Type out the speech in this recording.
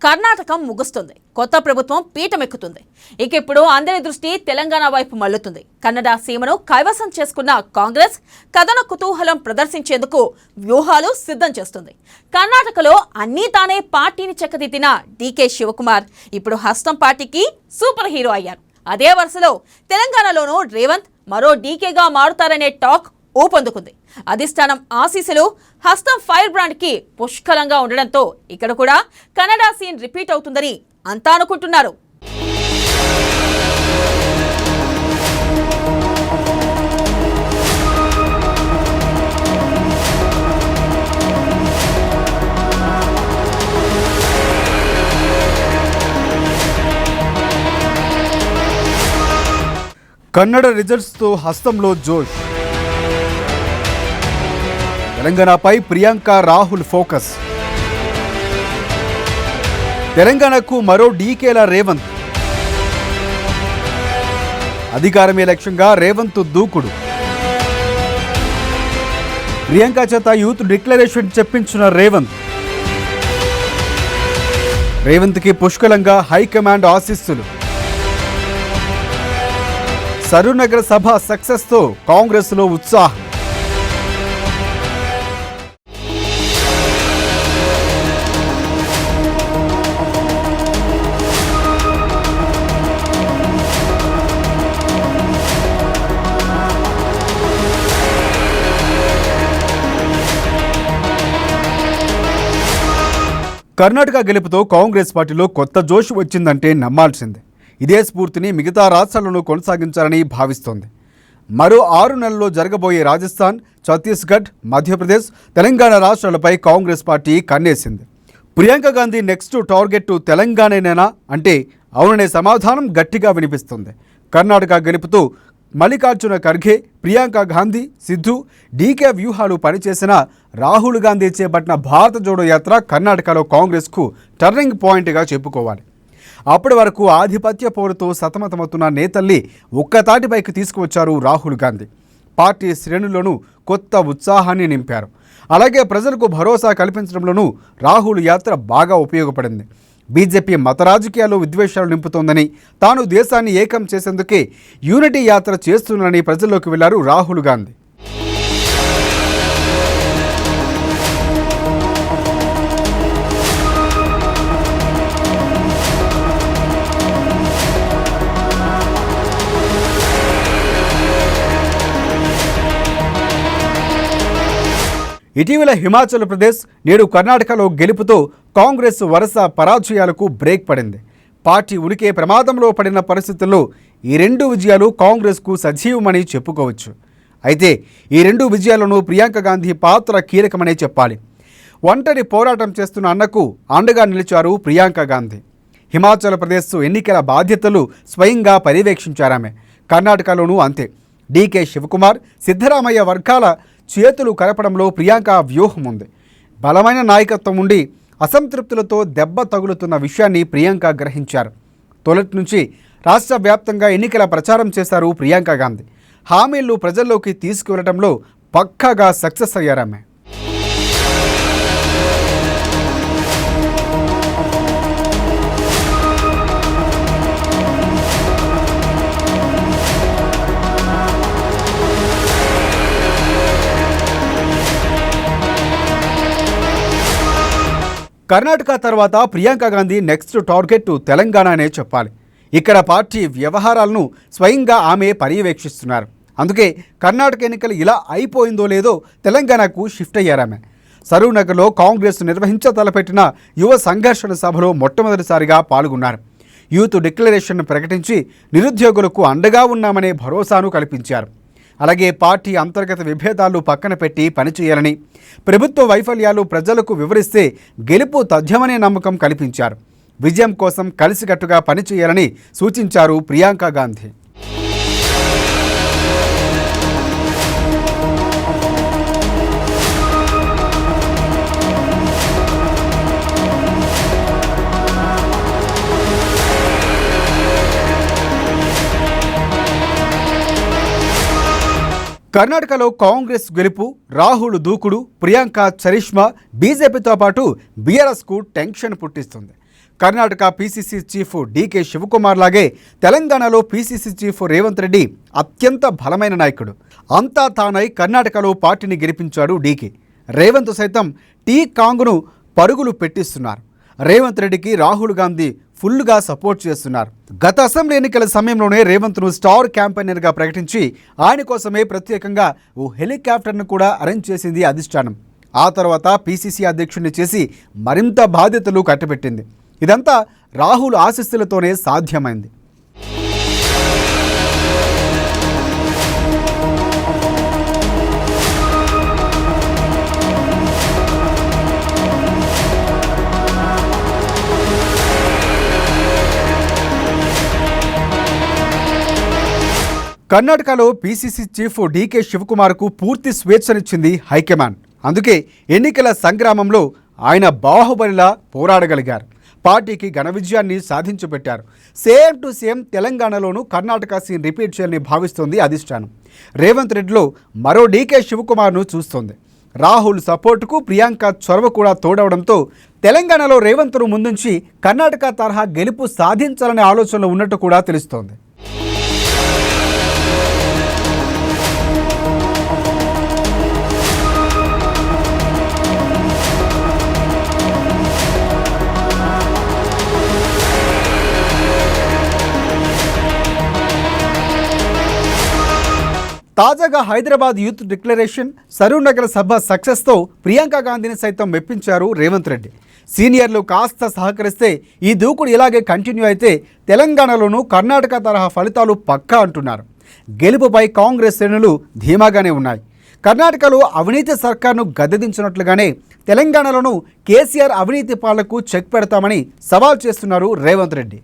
కర్ణాటకం ముగుస్తుంది. కొత్త ప్రభుత్వం పీఠమెక్కుతుంది. ఇక ఇప్పుడు అందరి దృష్టి తెలంగాణ వైపు మళ్లుతుంది. కన్నడ సీమను కైవసం చేసుకున్న కాంగ్రెస్ కథన కుతూహలం ప్రదర్శించేందుకు వ్యూహాలు సిద్ధం చేస్తుంది. కర్ణాటకలో అన్నీ తానే పార్టీని చెక్కదిద్దిన డీకే శివకుమార్ ఇప్పుడు హస్తం పార్టీకి సూపర్ హీరో అయ్యారు. అదే వరుసలో తెలంగాణలోనూ రేవంత్ మరో డీకేగా మారుతారనే టాక్ ఊపందుకుంది. అధిష్టానం ఆశీస్సులు హస్తం ఫైర్ బ్రాండ్ కి పుష్కలంగా ఉండడంతో ఇక్కడ కూడా కన్నడ సీన్ రిపీట్ అవుతుందని అంతా అనుకుంటున్నారు. కన్నడ రిజల్ట్స్ తో హస్తంలో జోష్. తెలంగాణపై ప్రియాంక రాహుల్ ఫోకస్. తెలంగాణకు మరో డీకేల రేవంత్. అధికారమే లక్ష్యంగా రేవంత్ దూకుడు. ప్రియాంక చేత యూత్ డిక్లరేషన్ చెప్పించిన రేవంత్కి పుష్కలంగా హైకమాండ్ ఆశీస్సులు. సరూనగర్ సభ సక్సెస్తో కాంగ్రెస్లో ఉత్సాహం. కర్ణాటక గెలుపుతో కాంగ్రెస్ పార్టీలో కొత్త జోష్ వచ్చిందంటే నమ్మాల్సిందే. ఇదే స్ఫూర్తిని మిగతా రాష్ట్రాలను కొనసాగించాలని భావిస్తోంది. మరో 6 నెలల్లో జరగబోయే రాజస్థాన్, ఛత్తీస్గఢ్, మధ్యప్రదేశ్, తెలంగాణ రాష్ట్రాలపై కాంగ్రెస్ పార్టీ కన్నేసింది. ప్రియాంక గాంధీ నెక్స్ట్ టార్గెట్ తెలంగాణనేనా అంటే అవుననే సమాధానం గట్టిగా వినిపిస్తుంది. కర్ణాటక గెలుపుతో మల్లికార్జున ఖర్గే, ప్రియాంక గాంధీ, సిద్ధు, డీకే వ్యూహాలు పనిచేసిన రాహుల్ గాంధీ చేపట్టిన భారత జోడో యాత్ర కర్ణాటకలో కాంగ్రెస్కు టర్నింగ్ పాయింట్గా చెప్పుకోవాలి. అప్పటి వరకు ఆధిపత్య పోరుతో సతమతమవుతున్న నేతల్ని ఒక్కతాటిపైకి తీసుకువచ్చారు రాహుల్ గాంధీ. పార్టీ శ్రేణుల్లోనూ కొత్త ఉత్సాహాన్ని నింపారు. అలాగే ప్రజలకు భరోసా కల్పించడంలోనూ రాహుల్ యాత్ర బాగా ఉపయోగపడింది. బీజేపీ మత రాజకీయాల్లో విద్వేషాలు నింపుతోందని, తాను దేశాన్ని ఏకం చేసేందుకే యూనిటీ యాత్ర చేస్తున్నారని ప్రజల్లోకి వెళ్లారు రాహుల్ గాంధీ. ఇటీవల హిమాచల్ ప్రదేశ్, నేడు కర్ణాటకలో గెలుపుతో కాంగ్రెస్ వరుస పరాజయాలకు బ్రేక్ పడింది. పార్టీ ఉనికి ప్రమాదంలో పడిన పరిస్థితుల్లో ఈ 2 విజయాలు కాంగ్రెస్కు సజీవమని చెప్పుకోవచ్చు. అయితే ఈ 2 విజయాలను ప్రియాంక గాంధీ పాత్ర కీలకమనే చెప్పాలి. ఒంటరి పోరాటం చేస్తున్న అన్నకు అండగా నిలిచారు ప్రియాంక గాంధీ. హిమాచల్ ప్రదేశ్ ఎన్నికల బాధ్యతలు స్వయంగా పర్యవేక్షించారామె. కర్ణాటకలోనూ అంతే. డీకే శివకుమార్, సిద్ధరామయ్య వర్గాల చేతులు కలపడంలో ప్రియాంక వ్యూహం ఉంది. బలమైన నాయకత్వం ఉండి అసంతృప్తులతో దెబ్బ తగులుతున్న విషయాన్ని ప్రియాంక గ్రహించారు. తొలటి నుంచి రాష్ట్ర వ్యాప్తంగా ఎన్నికల ప్రచారం చేశారు ప్రియాంక గాంధీ. హామీలు ప్రజల్లోకి తీసుకువెళ్లడంలో పక్కాగా సక్సెస్ అయ్యారామె. కర్ణాటక తర్వాత ప్రియాంక గాంధీ నెక్స్ట్ టార్గెట్ తెలంగాణనే చెప్పాలి. ఇక్కడ పార్టీ వ్యవహారాలను స్వయంగా ఆమె పర్యవేక్షిస్తున్నారు. అందుకే కర్ణాటక ఎన్నికలు ఇలా అయిపోయిందో లేదో తెలంగాణకు షిఫ్ట్ అయ్యారామె. సరూనగర్లో కాంగ్రెస్ తలపెట్టిన యువ సంఘర్షణ సభలో మొట్టమొదటిసారిగా పాల్గొన్నారు. యూత్ డిక్లరేషన్ ప్రకటించి నిరుద్యోగులకు అండగా ఉన్నామనే భరోసాను కల్పించారు. అలాగే పార్టీ అంతర్గత విభేదాలు పక్కన పెట్టి పనిచేయాలని, ప్రభుత్వ వైఫల్యాలు ప్రజలకు వివరిస్తే గెలుపు తథ్యమనే నమ్మకం కల్పించారు. విజయం కోసం కలిసికట్టుగా పనిచేయాలని సూచించారు ప్రియాంక గాంధీ. కర్ణాటకలో కాంగ్రెస్ గెలుపు, రాహుల్ దూకుడు, ప్రియాంక చరిష్మా బీజేపీతో పాటు బీఆర్ఎస్కు టెన్షన్ పుట్టిస్తుంది. కర్ణాటక పీసీసీ చీఫ్ డీకే శివకుమార్ లాగే తెలంగాణలో పీసీసీ చీఫ్ రేవంత్ రెడ్డి అత్యంత బలమైన నాయకుడు. అంతా తానై కర్ణాటకలో పార్టీని గెలిపించాడు డీకే. రేవంత్ సైతం టీ కాంగ్ను పరుగులు పెట్టిస్తున్నారు. రేవంత్ రెడ్డికి రాహుల్ గాంధీ ఫుల్గా సపోర్ట్ చేస్తున్నారు. గత అసెంబ్లీ ఎన్నికల సమయంలోనే రేవంత్ను స్టార్ క్యాంపెయినర్గా ప్రకటించి ఆయన కోసమే ప్రత్యేకంగా ఓ హెలికాప్టర్ను కూడా అరేంజ్ చేసింది అధిష్టానం. ఆ తర్వాత పీసీసీ అధ్యక్షుడిని చేసి మరింత బాధ్యతలు కట్టబెట్టింది. ఇదంతా రాహుల్ ఆశీస్సులతోనే సాధ్యమైంది. కర్ణాటకలో పీసీసీ చీఫ్ డీకే శివకుమార్కు పూర్తి స్వేచ్ఛనిచ్చింది హైకమాండ్. అందుకే ఎన్నికల సంగ్రామంలో ఆయన బాహుబలిలా పోరాడగలిగారు. పార్టీకి ఘన విజయాన్ని సాధించిపెట్టారు. సేమ్ టు సేమ్ తెలంగాణలోనూ కర్ణాటక సీన్ రిపీట్ చేయాలని భావిస్తోంది అధిష్టానం. రేవంత్ రెడ్డిలో మరో డీకే శివకుమార్ను చూస్తోంది. రాహుల్ సపోర్టుకు ప్రియాంక చొరవ కూడా తోడవడంతో తెలంగాణలో రేవంత్ను ముందుంచి కర్ణాటక తరహా గెలుపు సాధించాలనే ఆలోచనలో ఉన్నట్టు కూడా తెలుస్తోంది. తాజాగా హైదరాబాద్ యూత్ డిక్లరేషన్, సరూర్ నగర్ సభ సక్సెస్తో ప్రియాంక గాంధీని సైతం మెప్పించారు రేవంత్ రెడ్డి. సీనియర్లు కాస్త సహకరిస్తే ఈ దూకుడు ఇలాగే కంటిన్యూ అయితే తెలంగాణలోనూ కర్ణాటక తరహా ఫలితాలు పక్కా అంటున్నారు. గెలుపుపై కాంగ్రెస్ శ్రేణులు ధీమాగానే ఉన్నాయి. కర్ణాటకలో అవినీతి సర్కార్ను గద్దెదించినట్లుగానే తెలంగాణలోనూ కేసీఆర్ అవినీతి పాలనకు చెక్ పెడతామని సవాల్ చేస్తున్నారు రేవంత్ రెడ్డి.